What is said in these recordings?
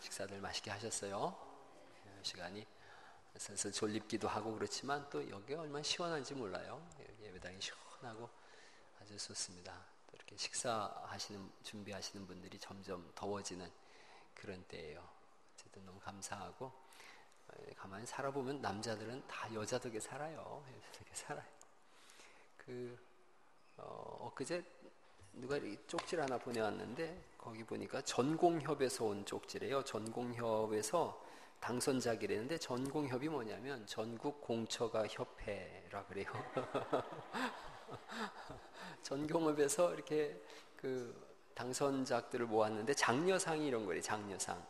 식사들 맛있게 하셨어요? 시간이 슬슬 졸립기도 하고 그렇지만 또 여기가 얼마나 시원한지 몰라요. 여기 예배당이 시원하고 아주 좋습니다. 또 이렇게 준비하시는 분들이 점점 더워지는 그런 때예요. 어쨌든 너무 감사하고, 가만히 살아보면 남자들은 다 여자 덕에 살아요. 여자 덕에 살아요. 엊그제 누가 쪽지를 하나 보내왔는데 거기 보니까 전공협에서 온 쪽지래요. 전공협에서 당선자기라는데, 전공협이 뭐냐면 전국 공처가 협회라 그래요. 전공협에서 이렇게 당선작들을 모았는데 장려상이 이런 거래요. 장려상.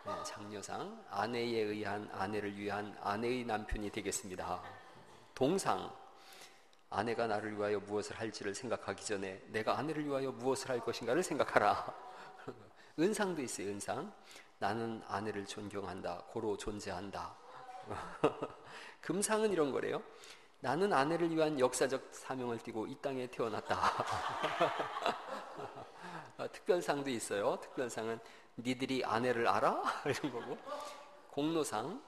네, 장려상. 아내를 위한 아내의 남편이 되겠습니다. 동상. 아내가 나를 위하여 무엇을 할지를 생각하기 전에 내가 아내를 위하여 무엇을 할 것인가를 생각하라. 은상도 있어요. 은상. 나는 아내를 존경한다. 고로 존재한다. 금상은 이런 거래요. 나는 아내를 위한 역사적 사명을 띠고 이 땅에 태어났다. 특별상도 있어요. 특별상은 니들이 아내를 알아? 이런 거고. 공로상.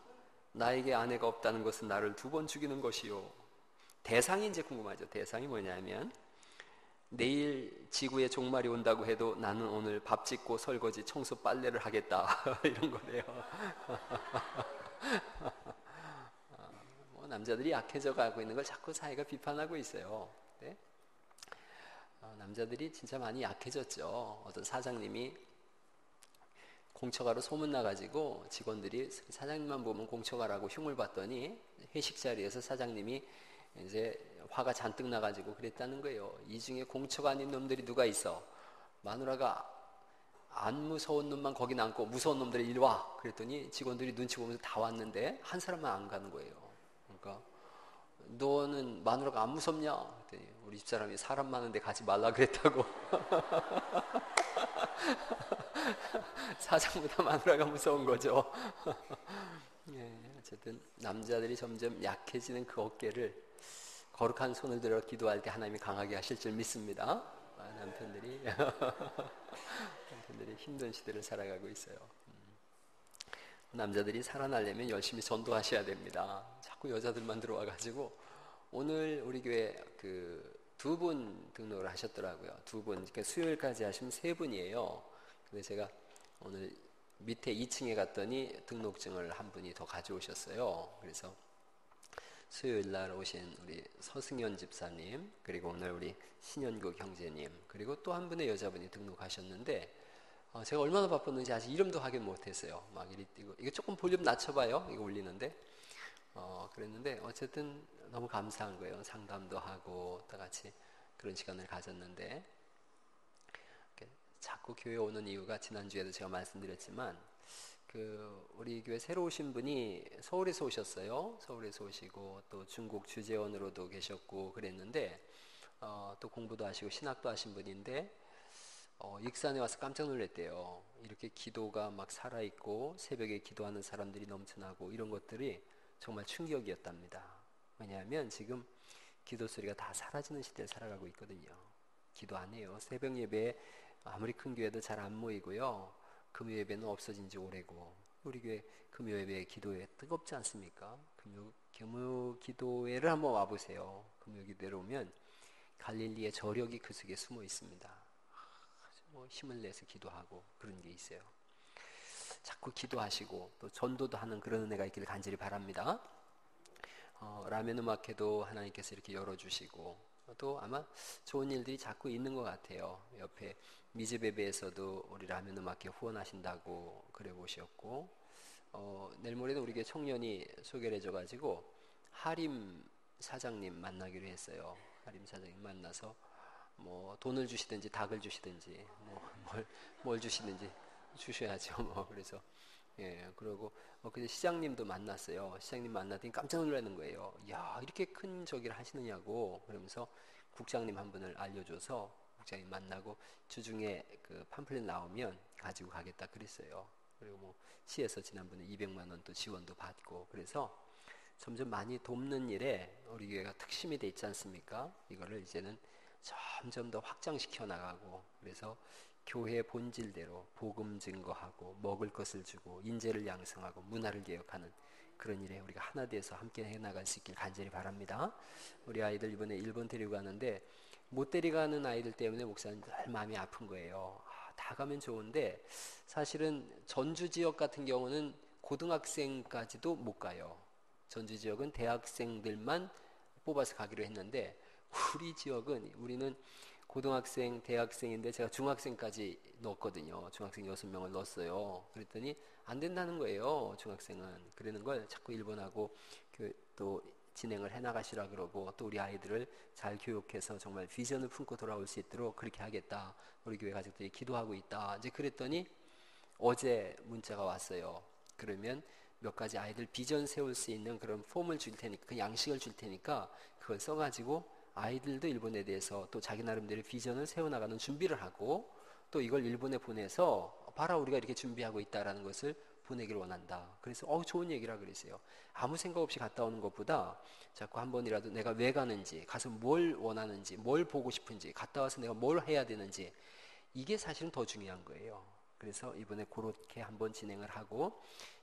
나에게 아내가 없다는 것은 나를 2번 죽이는 것이요. 대상이 이제 궁금하죠. 대상이 뭐냐면, 내일 지구에 종말이 온다고 해도 나는 오늘 밥 짓고 설거지, 청소, 빨래를 하겠다. 이런 거래요. 남자들이 약해져 가고 있는 걸 자꾸 사회가 비판하고 있어요. 네? 남자들이 진짜 많이 약해졌죠. 어떤 사장님이 공처가로 소문나가지고 직원들이 사장님만 보면 공처가라고 흉을 봤더니 회식 자리에서 사장님이 이제 화가 잔뜩 나가지고 그랬다는 거예요. 이 중에 공처가 아닌 놈들이 누가 있어? 마누라가 안 무서운 놈만 거기 남고 무서운 놈들이 이리 와. 그랬더니 직원들이 눈치 보면서 다 왔는데 한 사람만 안 가는 거예요. 그러니까 너는 마누라가 안 무섭냐? 그랬더니 우리 집사람이 사람 많은데 가지 말라 그랬다고. 사장보다 마누라가 무서운 거죠. 예, 어쨌든 남자들이 점점 약해지는 그 어깨를 거룩한 손을 들어 기도할 때 하나님이 강하게 하실 줄 믿습니다. 남편들이 힘든 시대를 살아가고 있어요. 남자들이 살아나려면 열심히 전도하셔야 됩니다. 자꾸 여자들만 들어와가지고, 오늘 우리 교회 2분 등록을 하셨더라고요. 2분. 그러니까 수요일까지 하시면 3분이에요. 근데 제가 오늘 밑에 2층에 갔더니 등록증을 한 분이 더 가져오셨어요. 그래서 수요일 날 오신 우리 서승현 집사님, 그리고 오늘 우리 신현국 형제님, 그리고 또 한 분의 여자분이 등록하셨는데, 제가 얼마나 바빴는지 아직 이름도 확인 못했어요. 막 이리 뛰고, 이거 조금 볼륨 낮춰봐요. 이거 울리는데. 그랬는데 어쨌든 너무 감사한 거예요. 상담도 하고 다 같이 그런 시간을 가졌는데, 자꾸 교회 오는 이유가 지난주에도 제가 말씀드렸지만, 우리 교회 새로 오신 분이 서울에서 오셨어요. 서울에서 오시고 또 중국 주재원으로도 계셨고 그랬는데, 또 공부도 하시고 신학도 하신 분인데, 익산에 와서 깜짝 놀랐대요. 이렇게 기도가 막 살아있고 새벽에 기도하는 사람들이 넘쳐나고 이런 것들이 정말 충격이었답니다. 왜냐하면 지금 기도 소리가 다 사라지는 시대를 살아가고 있거든요. 기도 안 해요. 새벽 예배에 아무리 큰 교회도 잘 안 모이고요. 금요 예배는 없어진 지 오래고, 우리 교회 금요 예배 기도회 뜨겁지 않습니까? 금요 기도회를 한번 와보세요. 금요 기도회로 오면 갈릴리의 저력이 그 속에 숨어 있습니다. 힘을 내서 기도하고 그런 게 있어요. 자꾸 기도하시고 또 전도도 하는 그런 은혜가 있기를 간절히 바랍니다. 라면 음악회도 하나님께서 이렇게 열어주시고, 또 아마 좋은 일들이 자꾸 있는 것 같아요. 옆에 미즈베베에서도 우리 라면 음악회 후원하신다고 그래 보셨고, 내일 모레는 우리 교회 청년이 소개를 해줘가지고 하림 사장님 만나기로 했어요. 하림 사장님 만나서 뭐 돈을 주시든지 닭을 주시든지 뭘 주시든지 주셔야죠. 그래서 그러고 그제 시장님도 만났어요. 시장님 만나더니 깜짝 놀라는 거예요. 야, 이렇게 큰 저기를 하시느냐고. 그러면서 국장님 한 분을 알려줘서 국장님 만나고 주중에 그 팜플렛 나오면 가지고 가겠다 그랬어요. 그리고 뭐 시에서 지난번에 200만 원 또 지원도 받고, 그래서 점점 많이 돕는 일에 우리 교회가 특심이 돼 있지 않습니까? 이거를 이제는 점점 더 확장시켜 나가고, 그래서 교회의 본질대로 복음 증거하고 먹을 것을 주고 인재를 양성하고 문화를 개혁하는 그런 일에 우리가 하나 되어서 함께 해나갈 수 있길 간절히 바랍니다. 우리 아이들 이번에 일본 데리고 가는데 못 데려가는 아이들 때문에 목사님 늘 마음이 아픈 거예요. 다 가면 좋은데 사실은 전주 지역 같은 경우는 고등학생까지도 못 가요. 전주 지역은 대학생들만 뽑아서 가기로 했는데 우리 지역은 우리는 고등학생, 대학생인데 제가 중학생까지 넣었거든요. 중학생 6명을 넣었어요. 그랬더니 안 된다는 거예요. 중학생은. 그러는 걸 자꾸 일본하고 또 진행을 해나가시라 그러고 또 우리 아이들을 잘 교육해서 정말 비전을 품고 돌아올 수 있도록 그렇게 하겠다. 우리 교회 가족들이 기도하고 있다. 이제 그랬더니 어제 문자가 왔어요. 그러면 몇 가지 아이들 비전 세울 수 있는 그런 폼을 줄 테니까, 그 양식을 줄 테니까 그걸 써가지고 아이들도 일본에 대해서 또 자기 나름대로 비전을 세워나가는 준비를 하고 또 이걸 일본에 보내서 봐라 우리가 이렇게 준비하고 있다라는 것을 보내기를 원한다. 그래서 좋은 얘기라 그랬어요. 아무 생각 없이 갔다 오는 것보다 자꾸 한 번이라도 내가 왜 가는지, 가서 뭘 원하는지, 뭘 보고 싶은지, 갔다 와서 내가 뭘 해야 되는지 이게 사실은 더 중요한 거예요. 그래서 이번에 그렇게 한번 진행을 하고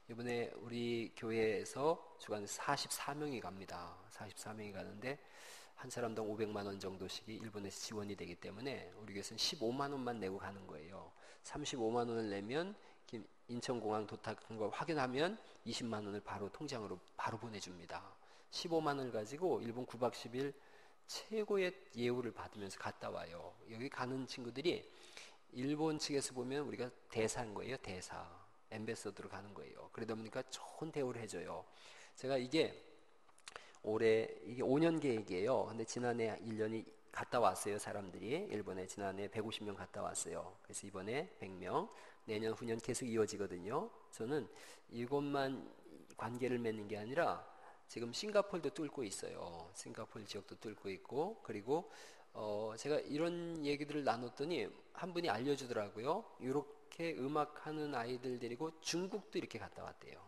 이번에 우리 교회에서 주간 44명이 갑니다. 44명이 가는데 한 사람당 500만 원 정도씩이 일본에서 지원이 되기 때문에 우리 교회에서는 15만 원만 내고 가는 거예요. 35만 원을 내면 인천공항 도착한 걸 확인하면 20만 원을 바로 통장으로 바로 보내줍니다. 15만 원을 가지고 일본 9박 10일 최고의 예우를 받으면서 갔다 와요. 여기 가는 친구들이 일본 측에서 보면 우리가 대사인 거예요. 대사. 엠베서더로 가는 거예요. 그러다 보니까 좋은 대우를 해줘요. 제가 이게 올해 이게 5년 계획이에요. 근데 지난해 1년이 갔다 왔어요. 사람들이 일본에 지난해 150명 갔다 왔어요. 그래서 이번에 100명, 내년 후년 계속 이어지거든요. 저는 이것만 관계를 맺는 게 아니라 지금 싱가포르도 뚫고 있어요. 싱가포르 지역도 뚫고 있고 그리고 제가 이런 얘기들을 나눴더니 한 분이 알려주더라고요. 이렇게 음악하는 아이들 데리고 중국도 이렇게 갔다 왔대요.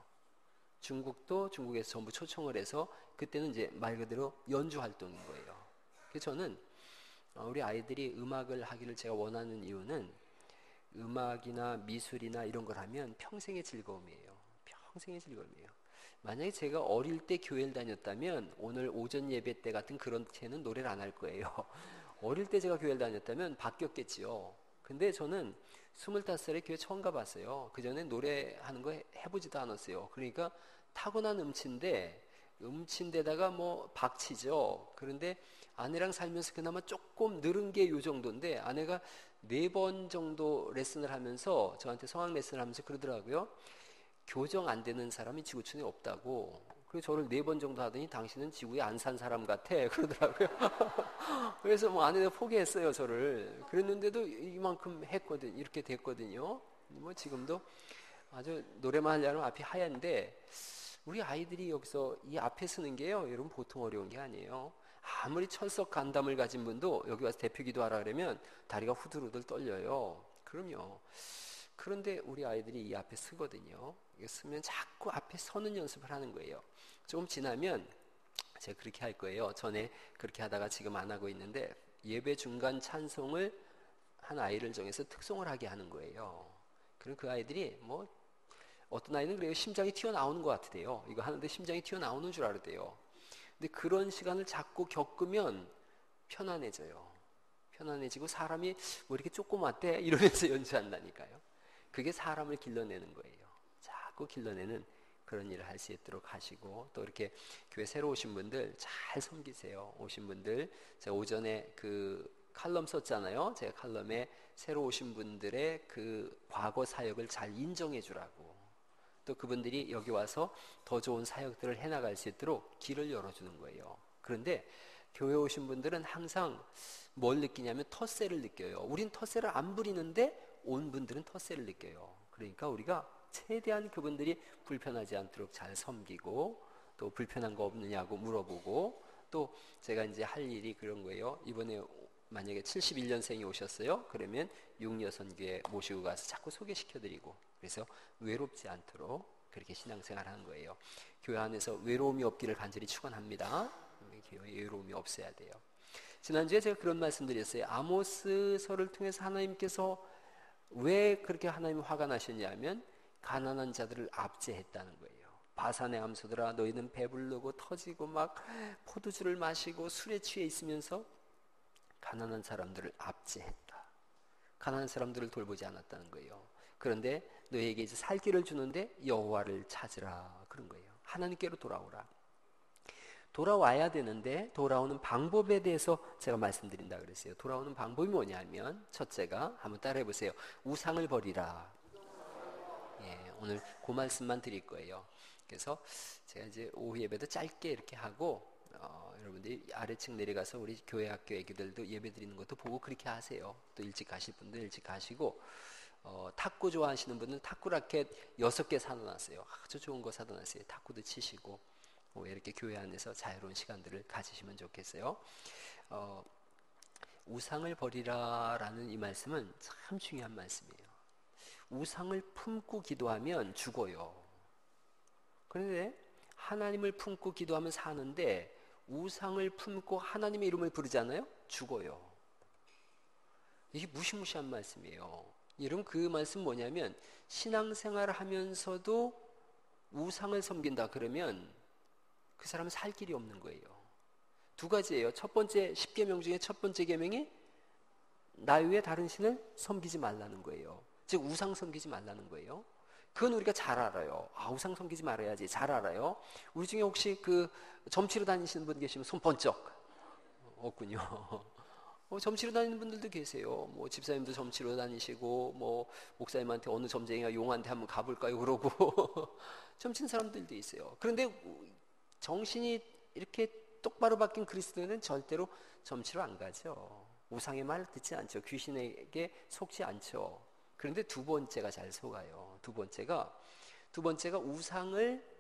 중국도 중국에서 전부 초청을 해서 그때는 이제 말 그대로 연주 활동인 거예요. 그래서 저는 우리 아이들이 음악을 하기를 제가 원하는 이유는 음악이나 미술이나 이런 걸 하면 평생의 즐거움이에요. 평생의 즐거움이에요. 만약에 제가 어릴 때 교회를 다녔다면 오늘 오전 예배 때 같은 그런 채는 노래를 안 할 거예요. 어릴 때 제가 교회를 다녔다면 바뀌었겠지요. 근데 저는 25살에 교회 처음 가봤어요. 그전에 노래하는 거 해보지도 않았어요. 그러니까 타고난 음치인데다가 뭐 박치죠. 그런데 아내랑 살면서 그나마 조금 늘은 게 요 정도인데 아내가 4번 정도 레슨을 하면서 저한테 성악 레슨을 하면서 그러더라고요. 교정 안 되는 사람이 지구촌에 없다고. 그래서 저를 4번 정도 하더니 당신은 지구에 안 산 사람 같아 그러더라고요. 그래서 뭐 아내가 포기했어요 저를. 그랬는데도 이만큼 했거든. 이렇게 됐거든요. 뭐 지금도 아주 노래만 하려면 앞이 하얀데 우리 아이들이 여기서 이 앞에 서는 게요 여러분 보통 어려운 게 아니에요. 아무리 철석 간담을 가진 분도 여기 와서 대표 기도하라 그러면 다리가 후들후들 떨려요. 그럼요. 그런데 우리 아이들이 이 앞에 서거든요. 이거 쓰면 자꾸 앞에 서는 연습을 하는 거예요. 조금 지나면 제가 그렇게 할 거예요. 전에 그렇게 하다가 지금 안 하고 있는데 예배 중간 찬송을 한 아이를 정해서 특송을 하게 하는 거예요. 그럼 그 아이들이 뭐 어떤 아이는 그래요. 심장이 튀어나오는 것 같대요. 이거 하는데 심장이 튀어나오는 줄 알았대요. 근데 그런 시간을 자꾸 겪으면 편안해져요. 편안해지고 사람이 뭐 이렇게 조그맣대 이러면서 연주한다니까요. 그게 사람을 길러내는 거예요. 자꾸 길러내는 그런 일을 할 수 있도록 하시고 또 이렇게 교회 새로 오신 분들 잘 섬기세요. 오신 분들 제가 오전에 그 칼럼 썼잖아요. 제가 칼럼에 새로 오신 분들의 그 과거 사역을 잘 인정해 주라고 또 그분들이 여기 와서 더 좋은 사역들을 해나갈 수 있도록 길을 열어주는 거예요. 그런데 교회 오신 분들은 항상 뭘 느끼냐면 텃세를 느껴요. 우린 텃세를 안 부리는데 온 분들은 텃세를 느껴요. 그러니까 우리가 최대한 그분들이 불편하지 않도록 잘 섬기고 또 불편한 거 없느냐고 물어보고 또 제가 이제 할 일이 그런 거예요. 이번에 만약에 71년생이 오셨어요. 그러면 육려선교회 모시고 가서 자꾸 소개시켜드리고 그래서 외롭지 않도록 그렇게 신앙생활 하는 거예요. 교회 안에서 외로움이 없기를 간절히 축원합니다. 교회에 외로움이 없어야 돼요. 지난주에 제가 그런 말씀 드렸어요. 아모스서를 통해서 하나님께서 왜 그렇게 하나님이 화가 나셨냐면 가난한 자들을 압제했다는 거예요. 바산의 암소들아 너희는 배부르고 터지고 막 포도주를 마시고 술에 취해 있으면서 가난한 사람들을 압제했다. 가난한 사람들을 돌보지 않았다는 거예요. 그런데 너희에게 이제 살 길을 주는데 여호와를 찾으라 그런 거예요. 하나님께로 돌아오라. 돌아와야 되는데 돌아오는 방법에 대해서 제가 말씀드린다 그랬어요. 돌아오는 방법이 뭐냐면 첫째가 한번 따라해 보세요. 우상을 버리라. 예, 오늘 그 말씀만 드릴 거예요. 그래서 제가 이제 오후 예배도 짧게 이렇게 하고 여러분들이 아래층 내려가서 우리 교회 학교 애기들도 예배 드리는 것도 보고 그렇게 하세요. 또 일찍 가실 분들 일찍 가시고 탁구 좋아하시는 분은 탁구 라켓 6개 사다 놨어요. 아주 좋은 거 사다 놨어요. 탁구도 치시고 이렇게 교회 안에서 자유로운 시간들을 가지시면 좋겠어요. 우상을 버리라 라는 이 말씀은 참 중요한 말씀이에요. 우상을 품고 기도하면 죽어요. 그런데 하나님을 품고 기도하면 사는데 우상을 품고 하나님의 이름을 부르잖아요? 죽어요. 이게 무시무시한 말씀이에요. 여러분 그 말씀 뭐냐면 신앙생활을 하면서도 우상을 섬긴다 그러면 그 사람은 살 길이 없는 거예요. 두 가지예요. 첫 번째 10계명 중에 첫 번째 계명이 나 외에 다른 신을 섬기지 말라는 거예요. 즉 우상 섬기지 말라는 거예요. 그건 우리가 잘 알아요. 우상 섬기지 말아야지. 잘 알아요. 우리 중에 혹시 그 점치러 다니시는 분 계시면 손 번쩍. 없군요. 점치러 다니는 분들도 계세요. 뭐 집사님도 점치러 다니시고 뭐 목사님한테 어느 점쟁이가 용한테 한번 가볼까요? 그러고 점치는 사람들도 있어요. 그런데 정신이 이렇게 똑바로 바뀐 그리스도인은 절대로 점치러 안 가죠. 우상의 말 듣지 않죠. 귀신에게 속지 않죠. 그런데 두 번째가 잘 속아요. 두 번째가 우상을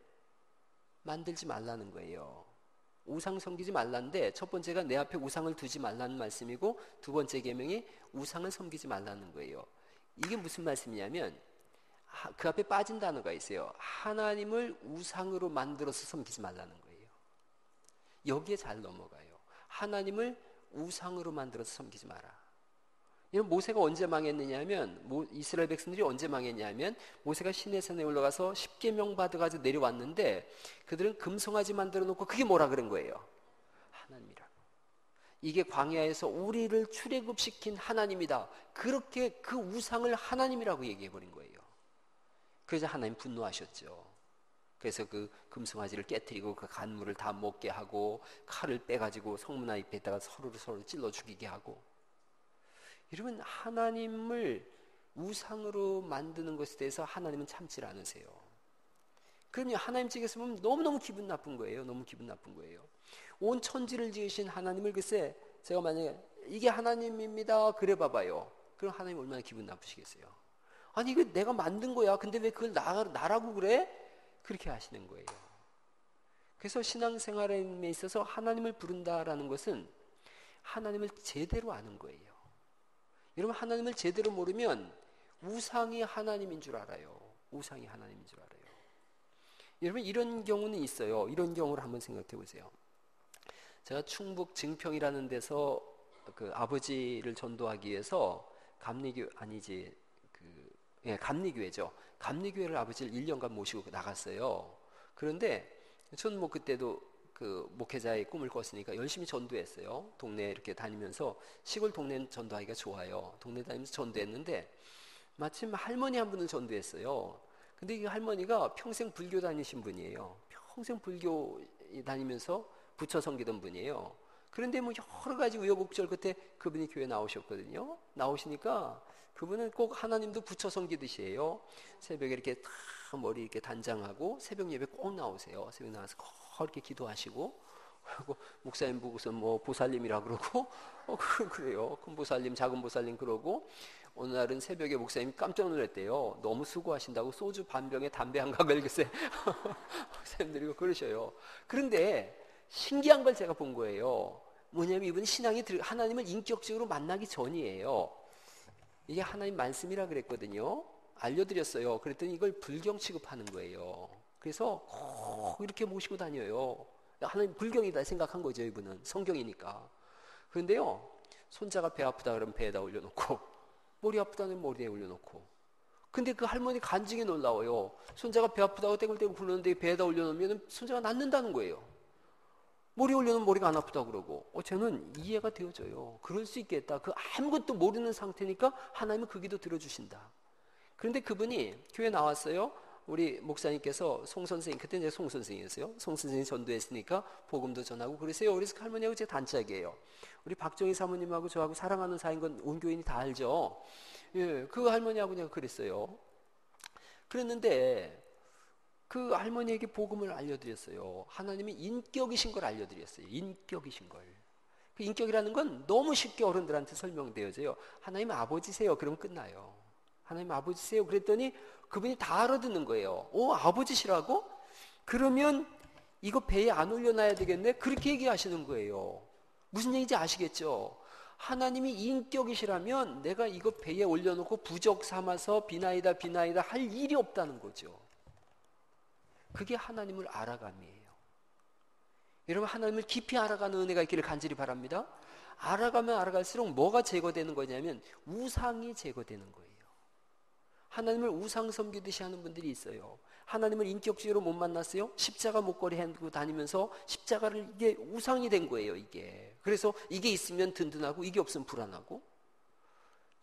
만들지 말라는 거예요. 우상 섬기지 말라는데 첫 번째가 내 앞에 우상을 두지 말라는 말씀이고 두 번째 계명이 우상을 섬기지 말라는 거예요. 이게 무슨 말씀이냐면 그 앞에 빠진 단어가 있어요. 하나님을 우상으로 만들어서 섬기지 말라는 거예요. 여기에 잘 넘어가요. 하나님을 우상으로 만들어서 섬기지 마라. 모세가 언제 망했느냐면 이스라엘 백성들이 언제 망했냐면 모세가 시내산에 올라가서 10계명 받아가지고 내려왔는데 그들은 금송아지 만들어 놓고 그게 뭐라 그런 거예요? 하나님이라고. 이게 광야에서 우리를 출애굽시킨 하나님이다. 그렇게 그 우상을 하나님이라고 얘기해 버린 거예요. 그래서 하나님 분노하셨죠. 그래서 그 금송아지를 깨뜨리고 그 간물을 다 먹게 하고 칼을 빼가지고 성문화 입에다가 서로 찔러 죽이게 하고. 여러분 하나님을 우상으로 만드는 것에 대해서 하나님은 참지 않으세요. 그럼요 하나님 측에서 보면 너무너무 기분 나쁜 거예요. 너무 기분 나쁜 거예요. 온 천지를 지으신 하나님을 글쎄 제가 만약에 이게 하나님입니다 그래 봐봐요. 그럼 하나님 얼마나 기분 나쁘시겠어요. 아니 이거 내가 만든 거야. 근데 왜 그걸 나라고 그래? 그렇게 하시는 거예요. 그래서 신앙생활에 있어서 하나님을 부른다라는 것은 하나님을 제대로 아는 거예요. 여러분 하나님을 제대로 모르면 우상이 하나님인 줄 알아요. 우상이 하나님인 줄 알아요. 여러분 이런 경우는 있어요. 이런 경우를 한번 생각해 보세요. 제가 충북 증평이라는 데서 그 아버지를 전도하기 위해서 감리교회죠. 감리교회를 아버지를 1년간 모시고 나갔어요. 그런데 저는 뭐 그때도 그 목회자의 꿈을 꿨으니까 열심히 전도했어요. 동네 이렇게 다니면서 시골 동네 전도하기가 좋아요. 동네 다니면서 전도했는데 마침 할머니 한 분을 전도했어요. 근데 이 할머니가 평생 불교 다니신 분이에요. 평생 불교 다니면서 부처 섬기던 분이에요. 그런데 뭐 여러 가지 우여곡절 끝에 그분이 교회 나오셨거든요. 나오시니까 그분은 꼭 하나님도 부처 섬기듯이 해요. 새벽에 이렇게 다 머리 이렇게 단장하고 새벽 예배 꼭 나오세요. 새벽 나와서 그렇게 기도하시고 그리고 목사님 보고서 뭐 보살님이라 그러고 그래요. 큰 보살님 작은 보살님 그러고 어느 날은 새벽에 목사님이 깜짝 놀랐대요. 너무 수고하신다고 소주 반 병에 담배 한 갑을 글쎄 목사님들이 그러셔요. 그런데 신기한 걸 제가 본 거예요. 뭐냐면 이분이 하나님을 인격적으로 만나기 전이에요. 이게 하나님 말씀이라 그랬거든요. 알려드렸어요. 그랬더니 이걸 불경 취급하는 거예요. 그래서 꼭 이렇게 모시고 다녀요. 하나님 불경이다 생각한 거죠. 이분은 성경이니까. 그런데요 손자가 배 아프다 그러면 배에다 올려놓고 머리 아프다는 머리에 올려놓고. 근데 그 할머니 간증이 놀라워요. 손자가 배 아프다고 떼굴떼굴 굴렀는데 배에다 올려놓으면 손자가 낫는다는 거예요. 머리 올려놓으면 머리가 안 아프다고 그러고. 저는 이해가 되어져요. 그럴 수 있겠다. 그 아무것도 모르는 상태니까 하나님은 그 기도 들어주신다. 그런데 그분이 교회 나왔어요. 우리 목사님께서 송 선생님, 그때 이제 송 선생이었어요. 송 선생이 전도했으니까 복음도 전하고 그러세요. 그래서 할머니하고 제 단짝이에요. 우리 박정희 사모님하고 저하고 사랑하는 사이인 건 온 교인이 다 알죠. 예, 그 할머니하고 내가 그랬어요. 그랬는데 그 할머니에게 복음을 알려드렸어요. 하나님이 인격이신 걸 알려드렸어요. 인격이신 걸. 그 인격이라는 건 너무 쉽게 어른들한테 설명되어져요. 하나님 아버지세요. 그러면 끝나요. 하나님 아버지세요. 그랬더니 그분이 다 알아듣는 거예요. 아버지시라고? 그러면 이거 배에 안 올려놔야 되겠네? 그렇게 얘기하시는 거예요. 무슨 얘기인지 아시겠죠? 하나님이 인격이시라면 내가 이거 배에 올려놓고 부적 삼아서 비나이다 비나이다 할 일이 없다는 거죠. 그게 하나님을 알아감이에요. 여러분, 하나님을 깊이 알아가는 은혜가 있기를 간절히 바랍니다. 알아가면 알아갈수록 뭐가 제거되는 거냐면 우상이 제거되는 거예요. 하나님을 우상 섬기듯이 하는 분들이 있어요. 하나님을 인격적으로 못 만났어요. 십자가 목걸이 해두고 다니면서 십자가를, 이게 우상이 된 거예요, 이게. 그래서 이게 있으면 든든하고 이게 없으면 불안하고.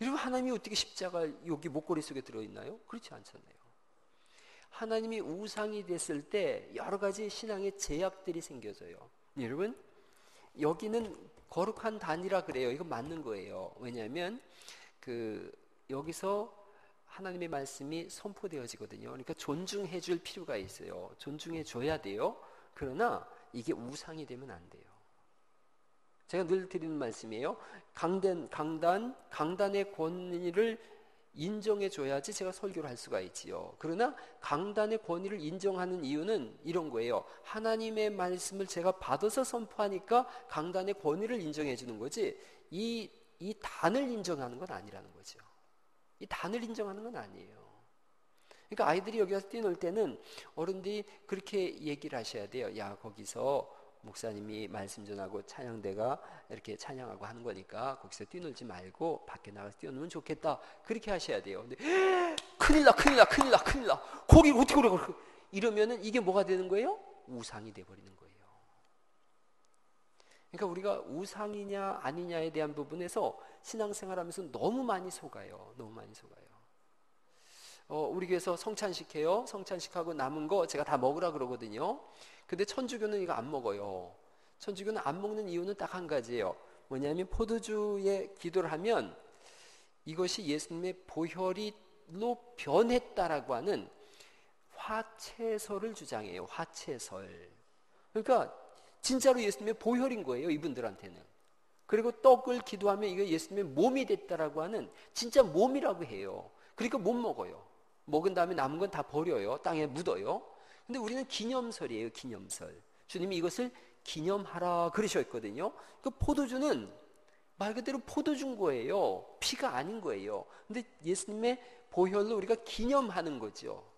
여러분, 하나님이 어떻게 십자가 여기 목걸이 속에 들어있나요? 그렇지 않잖아요. 하나님이 우상이 됐을 때 여러 가지 신앙의 제약들이 생겨져요. 여러분, 여기는 거룩한 단이라 그래요. 이거 맞는 거예요. 왜냐하면 여기서 하나님의 말씀이 선포되어지거든요. 그러니까 존중해 줄 필요가 있어요. 존중해 줘야 돼요. 그러나 이게 우상이 되면 안 돼요. 제가 늘 드리는 말씀이에요. 강단의 권위를 인정해 줘야지 제가 설교를 할 수가 있지요. 그러나 강단의 권위를 인정하는 이유는 이런 거예요. 하나님의 말씀을 제가 받아서 선포하니까 강단의 권위를 인정해 주는 거지, 이 단을 인정하는 건 아니라는 거죠. 이 단을 인정하는 건 아니에요. 그러니까 아이들이 여기 와서 뛰놀 때는 어른들이 그렇게 얘기를 하셔야 돼요. 야, 거기서 목사님이 말씀 전하고 찬양대가 이렇게 찬양하고 하는 거니까 거기서 뛰놀지 말고 밖에 나가서 뛰어놀면 좋겠다. 그렇게 하셔야 돼요. 근데 큰일 나. 거기 어떻게 그래? 이러면은 이게 뭐가 되는 거예요? 우상이 돼버리는 거예요. 그러니까 우리가 우상이냐 아니냐에 대한 부분에서 신앙생활하면서 너무 많이 속아요. 우리 교회에서 성찬식해요. 성찬식하고 남은 거 제가 다 먹으라 그러거든요. 근데 천주교는 이거 안 먹어요. 천주교는 안 먹는 이유는 딱 한 가지예요. 뭐냐면 포도주에 기도를 하면 이것이 예수님의 보혈이로 변했다라고 하는 화채설을 주장해요. 화채설. 그러니까 진짜로 예수님의 보혈인 거예요, 이분들한테는. 그리고 떡을 기도하면 이거 예수님의 몸이 됐다라고 하는 진짜 몸이라고 해요. 그러니까 못 먹어요. 먹은 다음에 남은 건 다 버려요. 땅에 묻어요. 근데 우리는 기념설이에요, 기념설. 주님이 이것을 기념하라 그러셨거든요. 그 포도주는 말 그대로 포도주인 거예요. 피가 아닌 거예요. 근데 예수님의 보혈로 우리가 기념하는 거죠.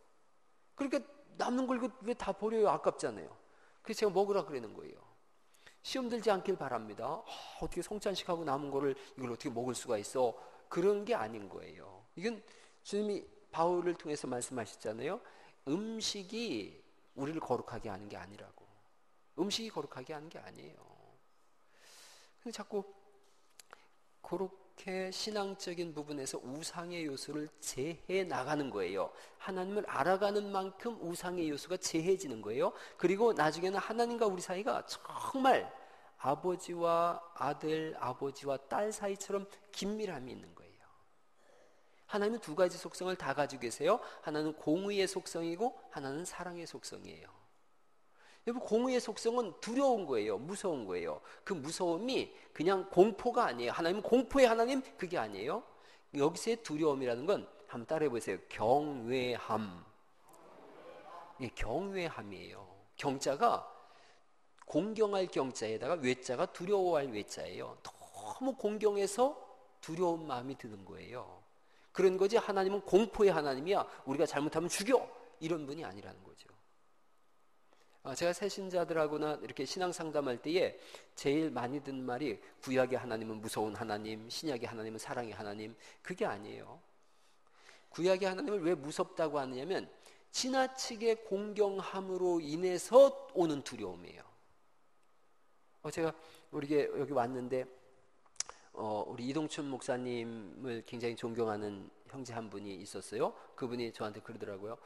그러니까 남는 걸 왜 다 버려요? 아깝잖아요. 그래서 제가 먹으라 그러는 거예요. 시험 들지 않길 바랍니다. 어떻게 성찬식하고 남은 거를 이걸 어떻게 먹을 수가 있어? 그런 게 아닌 거예요. 이건 주님이 바울을 통해서 말씀하셨잖아요. 음식이 우리를 거룩하게 하는 게 아니라고. 음식이 거룩하게 하는 게 아니에요. 근데 자꾸 그렇게 신앙적인 부분에서 우상의 요소를 제해 나가는 거예요. 하나님을 알아가는 만큼 우상의 요소가 제해지는 거예요. 그리고 나중에는 하나님과 우리 사이가 정말 아버지와 아들, 아버지와 딸 사이처럼 긴밀함이 있는 거예요. 하나님은 두 가지 속성을 다 가지고 계세요. 하나는 공의의 속성이고 하나는 사랑의 속성이에요. 여러분, 공의의 속성은 두려운 거예요. 무서운 거예요. 그 무서움이 그냥 공포가 아니에요. 하나님은 공포의 하나님, 그게 아니에요. 여기서의 두려움이라는 건 한번 따라해 보세요. 경외함. 예, 경외함이에요. 경자가 공경할 경자에다가 외자가 두려워할 외자예요. 너무 공경해서 두려운 마음이 드는 거예요. 그런 거지, 하나님은 공포의 하나님이야, 우리가 잘못하면 죽여, 이런 분이 아니라는 거죠. 제가 새신자들하고나 이렇게 신앙 상담할 때에 제일 많이 듣는 말이 구약의 하나님은 무서운 하나님, 신약의 하나님은 사랑의 하나님. 그게 아니에요. 구약의 하나님을 왜 무섭다고 하느냐면 지나치게 공경함으로 인해서 오는 두려움이에요. 제가 우리 여기 왔는데 우리 이동춘 목사님을 굉장히 존경하는 형제 한 분이 있었어요. 그분이 저한테 그러더라고요.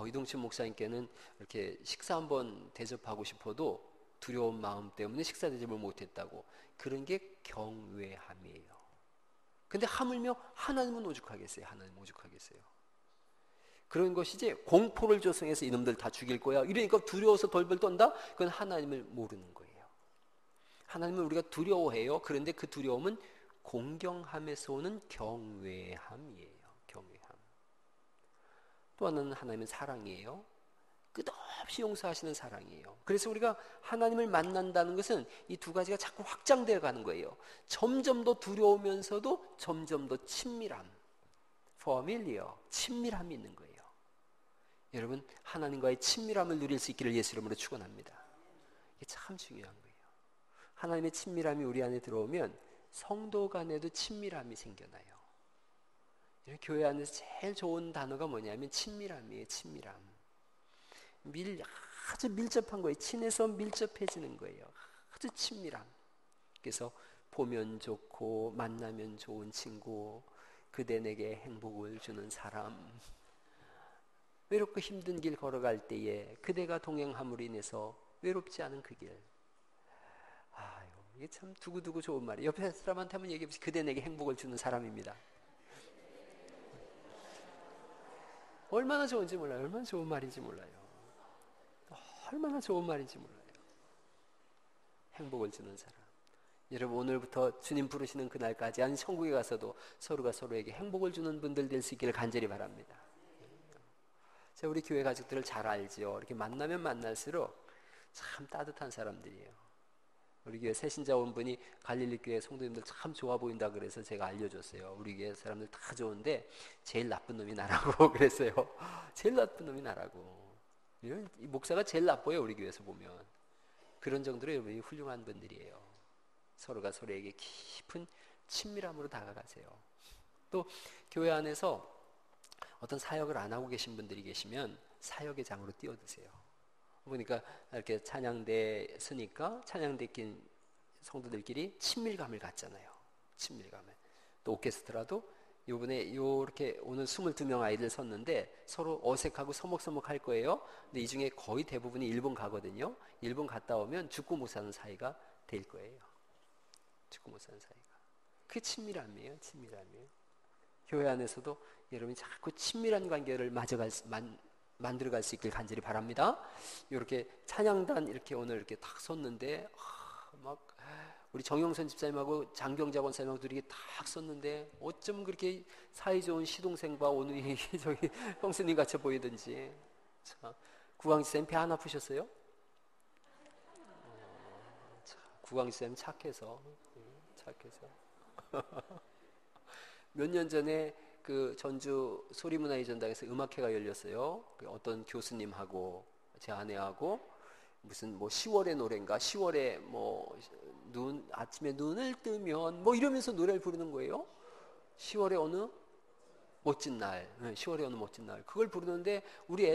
이동춘 목사님께는 이렇게 식사 한번 대접하고 싶어도 두려운 마음 때문에 식사 대접을 못했다고. 그런 게 경외함이에요. 근데 하물며 하나님은 오죽하겠어요. 하나님 오죽하겠어요. 그런 것이지 공포를 조성해서 이놈들 다 죽일 거야 이러니까 두려워서 덜덜 떤다? 그건 하나님을 모르는 거예요. 하나님을 우리가 두려워해요. 그런데 그 두려움은 공경함에서 오는 경외함이에요. 경외함. 또 하나는 하나님은 사랑이에요. 끝없이 용서하시는 사랑이에요. 그래서 우리가 하나님을 만난다는 것은 이 두 가지가 자꾸 확장되어 가는 거예요. 점점 더 두려우면서도 점점 더 친밀함, familiar, 친밀함이 있는 거예요. 여러분, 하나님과의 친밀함을 누릴 수 있기를 예수 이름으로 축원합니다. 이게 참 중요한 거예요. 하나님의 친밀함이 우리 안에 들어오면 성도 간에도 친밀함이 생겨나요. 교회 안에서 제일 좋은 단어가 뭐냐면 친밀함이에요. 친밀함. 아주 밀접한 거예요. 친해서 밀접해지는 거예요. 아주 친밀함. 그래서 보면 좋고 만나면 좋은 친구, 그대 내게 행복을 주는 사람, 외롭고 힘든 길 걸어갈 때에 그대가 동행함으로 인해서 외롭지 않은 그 길. 이게 참 두고두고 좋은 말이에요. 옆에 사람한테 한번 얘기해보세요. 그대 내게 행복을 주는 사람입니다. 얼마나 좋은지 몰라요. 얼마나 좋은 말인지 몰라요. 얼마나 좋은 말인지 몰라요. 행복을 주는 사람. 여러분, 오늘부터 주님 부르시는 그날까지 아니 천국에 가서도 서로가 서로에게 행복을 주는 분들 될 수 있기를 간절히 바랍니다. 제가 우리 교회 가족들을 잘 알지요. 이렇게 만나면 만날수록 참 따뜻한 사람들이에요. 우리 교회 새신자 온 분이 갈릴리 교회 성도님들 참 좋아 보인다 그래서 제가 알려줬어요. 우리 교회 사람들 다 좋은데 제일 나쁜 놈이 나라고 그랬어요. 제일 나쁜 놈이 나라고. 이 목사가 제일 나빠요. 우리 교회에서 보면. 그런 정도로 여러분이 훌륭한 분들이에요. 서로가 서로에게 깊은 친밀함으로 다가가세요. 또 교회 안에서 어떤 사역을 안 하고 계신 분들이 계시면 사역의 장으로 뛰어드세요. 보니까 이렇게 찬양대 쓰니까 찬양대 낀 성도들끼리 친밀감을 갖잖아요. 친밀감을. 또 오케스트라도 요번에 이렇게 오늘 22명 아이들 섰는데 서로 어색하고 서먹서먹할 거예요. 근데 이 중에 거의 대부분이 일본 가거든요. 일본 갔다 오면 죽고 못 사는 사이가 될 거예요. 죽고 못 사는 사이가. 그게 친밀함이에요. 친밀함이에요. 교회 안에서도 여러분이 자꾸 친밀한 관계를 만들어갈 수 있길 간절히 바랍니다. 이렇게 찬양단 이렇게 오늘 이렇게 딱 섰는데 막 우리 정영선 집사님하고 장경자 권사님하고 둘이 딱 섰는데 어쩜 그렇게 사이좋은 시동생과 오늘 저기 형수님 같이 보이든지. 자, 구광 집사님 배 안 아프셨어요? 구광 집사님 착해서 몇 년 전에 그 전주 소리문화의전당에서 음악회가 열렸어요. 어떤 교수님하고 제 아내하고 무슨 뭐 10월의 노래인가 10월에 뭐 아침에 눈을 뜨면 뭐 이러면서 노래를 부르는 거예요. 10월의 어느 멋진 날, 10월의 어느 멋진 날 그걸 부르는데 우리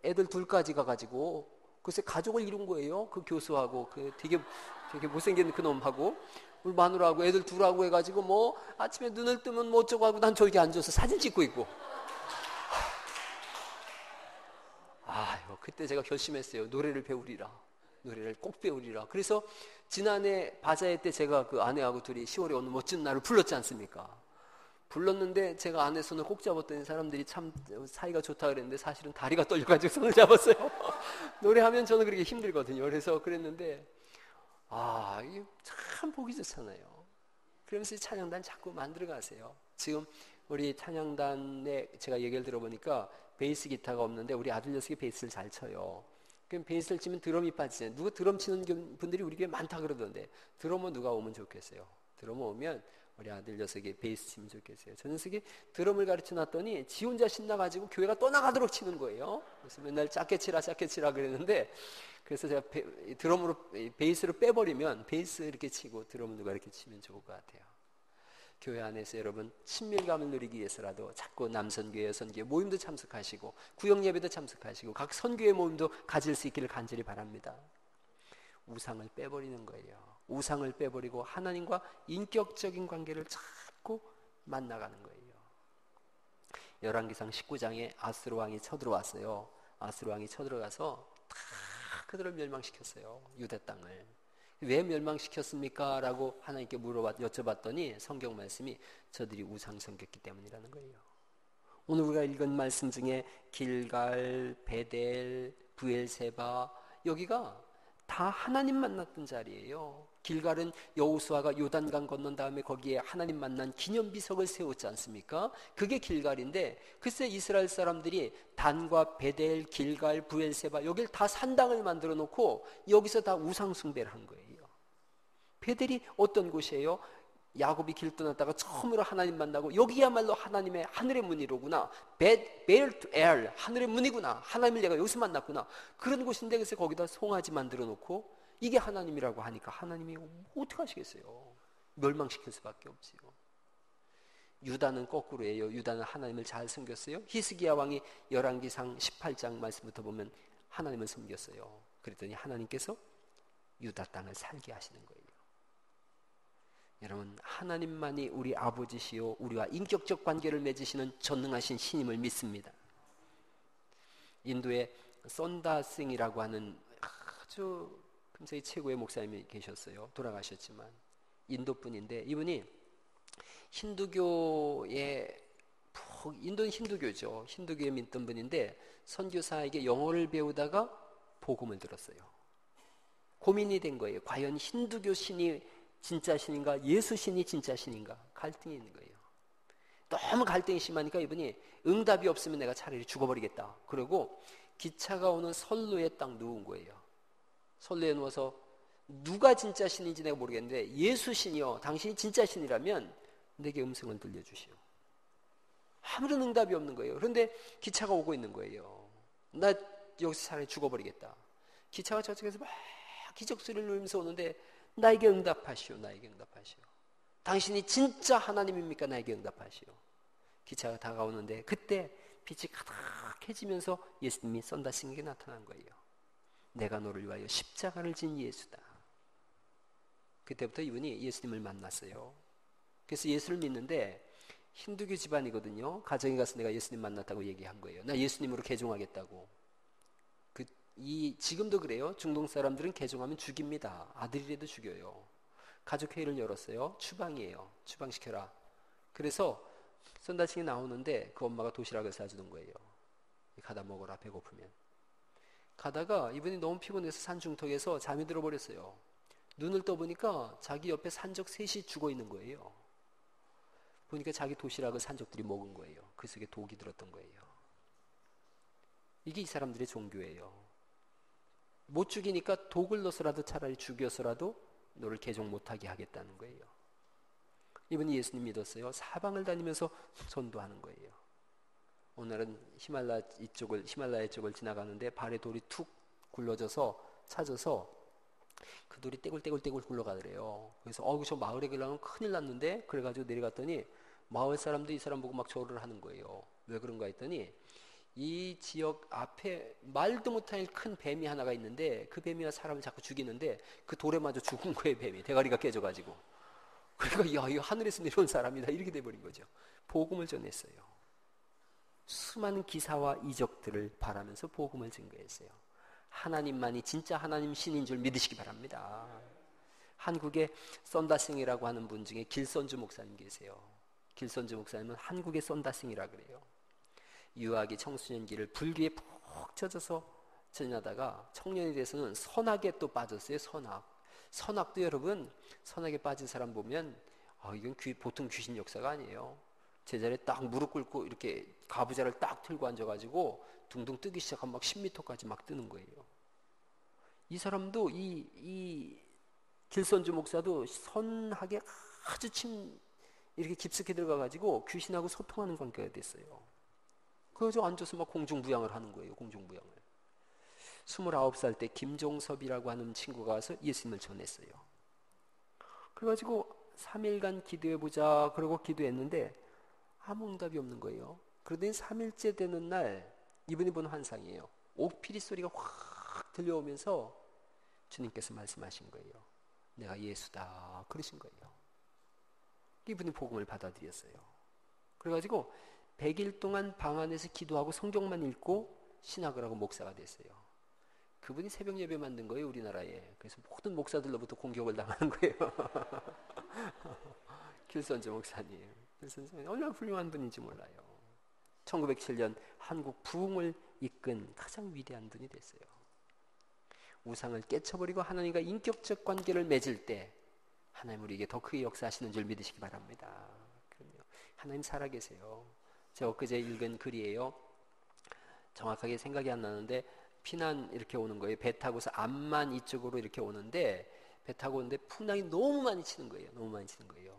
애들 둘까지 가가지고 글쎄 가족을 이룬 거예요. 그 교수하고 그 되게 못생긴 그 놈하고 우리 마누라하고 애들 둘하고 해가지고 뭐 아침에 눈을 뜨면 뭐 어쩌고 하고 난 저기 앉아서 사진 찍고 있고. 그때 제가 결심했어요. 노래를 배우리라. 노래를 꼭 배우리라. 그래서 지난해 바자회 때 제가 그 아내하고 둘이 10월에 어느 멋진 날을 불렀지 않습니까? 불렀는데 제가 아내 손을 꼭 잡았더니 사람들이 참 사이가 좋다 그랬는데 사실은 다리가 떨려가지고 손을 잡았어요. 노래하면 저는 그렇게 힘들거든요. 그래서 그랬는데 이게 참 보기 좋잖아요. 그러면서 찬양단 자꾸 만들어 가세요. 지금 우리 찬양단에 제가 얘기를 들어보니까 베이스 기타가 없는데 우리 아들 녀석이 베이스를 잘 쳐요. 그럼 베이스를 치면 드럼이 빠지잖아요. 누가 드럼 치는 분들이 우리 교회에 많다 그러던데 드럼은 누가 오면 좋겠어요. 드럼 오면 우리 아들 녀석이 베이스 치면 좋겠어요. 저 녀석이 드럼을 가르쳐 놨더니 지 혼자 신나가지고 교회가 떠나가도록 치는 거예요. 그래서 맨날 작게 치라 그랬는데, 그래서 제가 드럼으로 베이스로 빼버리면 베이스 이렇게 치고 드럼을 누가 이렇게 치면 좋을 것 같아요. 교회 안에서 여러분 친밀감을 누리기 위해서라도 자꾸 남선교회, 여선교회 모임도 참석하시고 구역예배도 참석하시고 각 선교회 모임도 가질 수 있기를 간절히 바랍니다. 우상을 빼버리는 거예요. 우상을 빼버리고 하나님과 인격적인 관계를 자꾸 만나가는 거예요. 열왕기상 19장에 아수르 왕이 쳐들어왔어요. 아수르 왕이 쳐들어가서 다 그들을 멸망시켰어요. 유대 땅을. 왜 멸망시켰습니까? 라고 하나님께 여쭤봤더니 성경 말씀이 저들이 우상 섬겼기 때문이라는 거예요. 오늘 우리가 읽은 말씀 중에 길갈, 베델, 브엘세바, 여기가 다 하나님 만났던 자리예요. 길갈은 여호수아가 요단강 건넌 다음에 거기에 하나님 만난 기념비석을 세웠지 않습니까? 그게 길갈인데, 글쎄 이스라엘 사람들이 단과 베델, 길갈, 브엘세바 여길 다 산당을 만들어 놓고 여기서 다 우상 숭배를 한 거예요. 베델이 어떤 곳이에요? 야곱이 길 떠났다가 처음으로 하나님 만나고 여기야말로 하나님의 하늘의 문이로구나. 베일 투 엘, 하늘의 문이구나. 하나님을 내가 여기서 만났구나. 그런 곳인데, 그래서 거기다 송아지 만들어 놓고 이게 하나님이라고 하니까 하나님이 어떻게 하시겠어요? 멸망시킬 수밖에 없지요. 유다는 거꾸로예요. 유다는 하나님을 잘 섬겼어요. 히스기야 왕이 열왕기상 18장 말씀부터 보면 하나님을 섬겼어요. 그랬더니 하나님께서 유다 땅을 살게 하시는 거예요. 여러분, 하나님만이 우리 아버지시요 우리와 인격적 관계를 맺으시는 전능하신 신임을 믿습니다. 인도에 썬다싱이라고 하는 아주 금세기 최고의 목사님이 계셨어요. 돌아가셨지만 인도 분인데, 이분이 인도는 힌두교죠. 힌두교에 믿던 분인데 선교사에게 영어를 배우다가 복음을 들었어요. 고민이 된 거예요. 과연 힌두교 신이 진짜 신인가, 예수 신이 진짜 신인가, 갈등이 있는 거예요. 너무 갈등이 심하니까 이분이 응답이 없으면 내가 차라리 죽어버리겠다. 그러고 기차가 오는 선로에 딱 누운 거예요. 선로에 누워서 누가 진짜 신인지 내가 모르겠는데, 예수 신이요, 당신이 진짜 신이라면 내게 음성을 들려주시오. 아무런 응답이 없는 거예요. 그런데 기차가 오고 있는 거예요. 나 여기서 차라리 죽어버리겠다. 기차가 저쪽에서 막 기적소리를 누리면서 오는데, 나에게 응답하시오. 나에게 응답하시오. 당신이 진짜 하나님입니까? 나에게 응답하시오. 기차가 다가오는데 그때 빛이 가득해지면서 예수님이 썬다싱에게 나타난 거예요. 내가 너를 위하여 십자가를 진 예수다. 그때부터 이분이 예수님을 만났어요. 그래서 예수를 믿는데 힌두교 집안이거든요. 가정에 가서 내가 예수님 만났다고 얘기한 거예요. 나 예수님으로 개종하겠다고. 지금도 그래요. 중동 사람들은 개종하면 죽입니다. 아들이라도 죽여요. 가족회의를 열었어요. 추방이에요. 추방시켜라. 그래서 썬다싱이 나오는데 그 엄마가 도시락을 사주는 거예요. 가다 먹어라, 배고프면. 가다가 이분이 너무 피곤해서 산 중턱에서 잠이 들어버렸어요. 눈을 떠보니까 자기 옆에 산적 셋이 죽어 있는 거예요. 보니까 자기 도시락을 산적들이 먹은 거예요. 그 속에 독이 들었던 거예요. 이게 이 사람들의 종교예요. 못 죽이니까 독을 넣어서라도 차라리 죽여서라도 너를 개종 못하게 하겠다는 거예요. 이분이 예수님 믿었어요. 사방을 다니면서 전도하는 거예요. 오늘은 히말라야 쪽을 지나가는데 발에 돌이 툭 굴러져서 찾아서 그 돌이 떼굴떼굴 굴러가더래요. 그래서 저 마을에 가려면 큰일 났는데, 그래가지고 내려갔더니 마을 사람도 이 사람 보고 막 절을 하는 거예요. 왜 그런가 했더니 이 지역 앞에 말도 못할 큰 뱀이 하나가 있는데 그 뱀이가 사람을 자꾸 죽이는데 그 돌에 맞아 죽은 거예요. 뱀이 대가리가 깨져가지고. 그러니까 야, 이거 하늘에서 내려온 사람이다 이렇게 돼버린 거죠. 복음을 전했어요. 수많은 기사와 이적들을 바라면서 복음을 증거했어요. 하나님만이 진짜 하나님 신인 줄 믿으시기 바랍니다. 한국에 썬다싱이라고 하는 분 중에 길선주 목사님 계세요. 길선주 목사님은 한국의 썬다싱이라 그래요. 유아기 청소년기를 불교에 푹 젖어서 지내다가 청년이 돼서는 선악에 또 빠졌어요. 선악도 여러분, 선악에 빠진 사람 보면 이건 보통 귀신 역사가 아니에요. 제자리에 딱 무릎 꿇고 이렇게 가부좌를 딱 들고 앉아가지고 둥둥 뜨기 시작하면 막 10m까지 막 뜨는 거예요. 이 사람도 이 길선주 목사도 선악에 아주 이렇게 깊숙이 들어가가지고 귀신하고 소통하는 관계가 됐어요. 그래서 앉아서 막 공중부양을 하는 거예요. 공중부양을. 29살 때 김종섭이라고 하는 친구가 와서 예수님을 전했어요. 그래가지고 3일간 기도해보자 그러고 기도했는데 아무 응답이 없는 거예요. 그러더니 3일째 되는 날 이분이 본 환상이에요. 옥피리 소리가 확 들려오면서 주님께서 말씀하신 거예요. 내가 예수다 그러신 거예요. 이분이 복음을 받아들였어요. 그래가지고 100일 동안 방 안에서 기도하고 성경만 읽고 신학을 하고 목사가 됐어요. 그분이 새벽 예배 만든 거예요, 우리나라에. 그래서 모든 목사들로부터 공격을 당하는 거예요. 길선조 목사님. 얼마나 훌륭한 분인지 몰라요. 1907년 한국 부흥을 이끈 가장 위대한 분이 됐어요. 우상을 깨쳐버리고 하나님과 인격적 관계를 맺을 때 하나님 우리에게 더 크게 역사하시는 줄 믿으시기 바랍니다. 그럼요. 하나님 살아계세요. 제가 엊그제 읽은 글이에요. 정확하게 생각이 안 나는데 피난 이렇게 오는 거예요. 배 타고서 암만 이쪽으로 이렇게 오는데 배 타고 오는데 풍랑이 너무 많이 치는 거예요. 너무 많이 치는 거예요.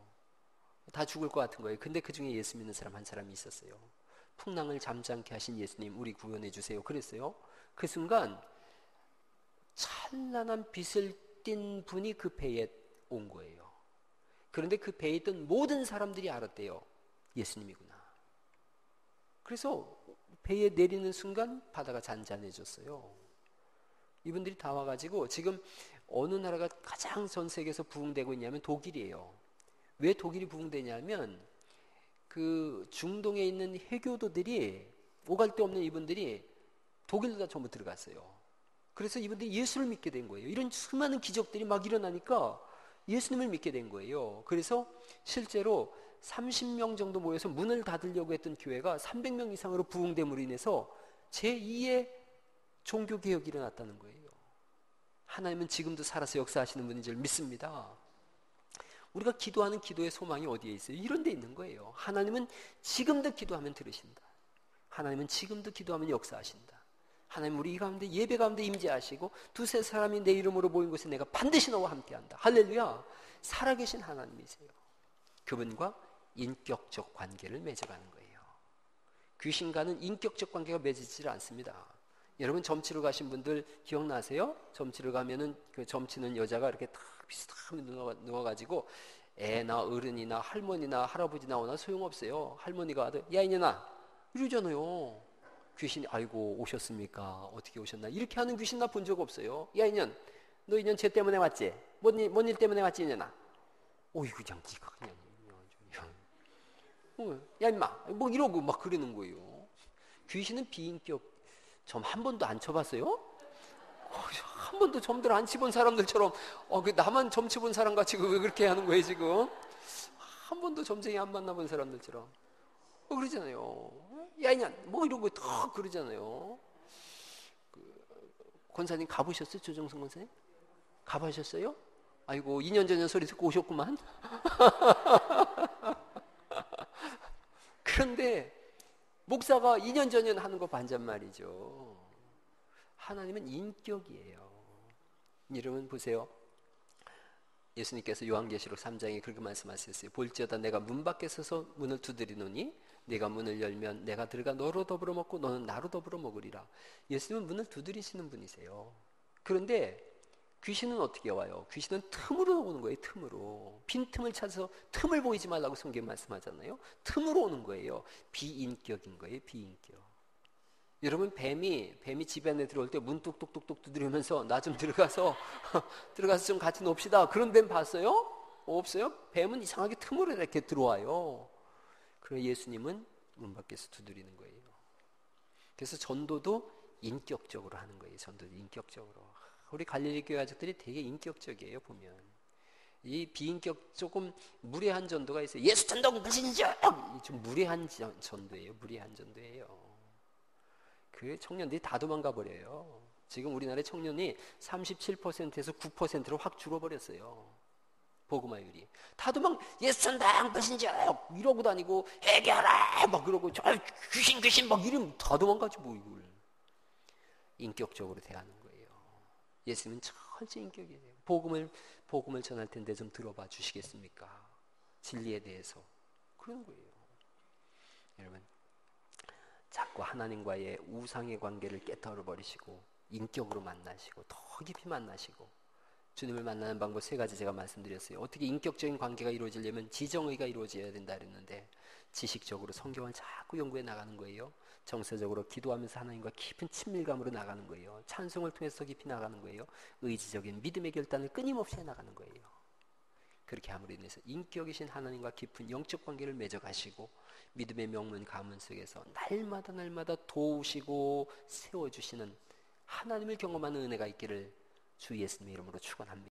다 죽을 것 같은 거예요. 근데 그 중에 예수 믿는 사람 한 사람이 있었어요. 풍랑을 잠잠케 하신 예수님 우리 구원해 주세요. 그랬어요. 그 순간 찬란한 빛을 띤 분이 그 배에 온 거예요. 그런데 그 배에 있던 모든 사람들이 알았대요. 예수님이구나. 그래서 배에 내리는 순간 바다가 잔잔해졌어요. 이분들이 다 와가지고 지금 어느 나라가 가장 전 세계에서 부흥되고 있냐면 독일이에요. 왜 독일이 부흥되냐면 그 중동에 있는 해교도들이 오갈 데 없는 이분들이 독일로 다 전부 들어갔어요. 그래서 이분들이 예수를 믿게 된 거예요. 이런 수많은 기적들이 막 일어나니까 예수님을 믿게 된 거예요. 그래서 실제로 30명 정도 모여서 문을 닫으려고 했던 교회가 300명 이상으로 부흥됨으로 인해서 제2의 종교개혁이 일어났다는 거예요. 하나님은 지금도 살아서 역사하시는 분인 줄 믿습니다. 우리가 기도하는 기도의 소망이 어디에 있어요? 이런 데 있는 거예요. 하나님은 지금도 기도하면 들으신다. 하나님은 지금도 기도하면 역사하신다. 하나님 우리 이 가운데 예배 가운데 임재하시고 두세 사람이 내 이름으로 모인 곳에 내가 반드시 너와 함께한다. 할렐루야. 살아계신 하나님이세요. 그분과 인격적 관계를 맺어가는 거예요. 귀신과는 인격적 관계가 맺어지질 않습니다. 여러분 점치러 가신 분들 기억나세요? 점치러 가면은 그 점치는 여자가 이렇게 탁 비슷하게 누워가지고 애나 어른이나 할머니나 할아버지 나오나 소용없어요. 할머니가 야 이년아 이러잖아요. 귀신이 아이고 오셨습니까? 어떻게 오셨나? 이렇게 하는 귀신 나 본 적 없어요. 야 이년 너 이년 죄 때문에 왔지? 뭔 일 때문에 왔지 이년아? 이거 그냥 니가 그냥 야 임마 뭐 이러고 막 그러는 거예요. 귀신은 비인격 점 한 번도 안 쳐봤어요? 한 번도 점들 안 치본 사람들처럼 그 나만 점 치본 사람 같이 왜 그렇게 하는 거예요 지금? 한 번도 점쟁이 안 만나본 사람들처럼 그러잖아요. 야 이년 뭐 이러고 더 그러잖아요. 권사님 가보셨어요? 조정성 권사님? 가보셨어요? 아이고 2년 전에 소리 듣고 오셨구만. 그런데 목사가 2년 전에 하는 거 반잔말이죠. 하나님은 인격이에요. 여러분 보세요. 예수님께서 요한계시록 3장에 그렇게 말씀하셨어요. 볼지어다 내가 문 밖에 서서 문을 두드리노니 내가 문을 열면 내가 들어가 너로 더불어 먹고 너는 나로 더불어 먹으리라. 예수님은 문을 두드리시는 분이세요. 그런데 귀신은 어떻게 와요? 귀신은 틈으로 오는 거예요. 틈으로. 빈틈을 찾아서 틈을 보이지 말라고 성경 말씀하잖아요. 틈으로 오는 거예요. 비인격인 거예요. 비인격. 여러분 뱀이 집 안에 들어올 때 문 뚝뚝뚝뚝 두드리면서 나 좀 들어가서 좀 같이 놉시다. 그런 뱀 봤어요? 없어요? 뱀은 이상하게 틈으로 이렇게 들어와요. 그래서 예수님은 문 밖에서 두드리는 거예요. 그래서 전도도 인격적으로 하는 거예요. 전도도 인격적으로. 우리 갈릴리 교회 아직들이 되게 인격적이에요. 보면 이 비인격 조금 무례한 전도가 있어요. 예수 전도 불신적 좀 무례한 전도예요. 무례한 전도예요. 그 청년들이 다 도망가 버려요. 지금 우리나라의 청년이 37%에서 9%로 확 줄어버렸어요. 복음화율이. 다 예수 전당 불신적 이러고 다니고 해결해 막 그러고 귀신 막 이러면 다 도망가지 뭐 이걸. 인격적으로 대하는 거예요. 예수님은 철저히 인격이에요. 복음을 전할 텐데 좀 들어봐 주시겠습니까? 진리에 대해서. 그런 거예요. 여러분, 자꾸 하나님과의 우상의 관계를 깨뜨려 버리시고 인격으로 만나시고 더 깊이 만나시고, 주님을 만나는 방법 세 가지 제가 말씀드렸어요. 어떻게 인격적인 관계가 이루어지려면 지정의가 이루어져야 된다 그랬는데, 지식적으로 성경을 자꾸 연구해 나가는 거예요. 정서적으로 기도하면서 하나님과 깊은 친밀감으로 나가는 거예요. 찬송을 통해서 깊이 나가는 거예요. 의지적인 믿음의 결단을 끊임없이 해 나가는 거예요. 그렇게 함으로 인해서 인격이신 하나님과 깊은 영적 관계를 맺어가시고, 믿음의 명문 가문 속에서 날마다 도우시고 세워주시는 하나님을 경험하는 은혜가 있기를 주 예수님의 이름으로 축원합니다.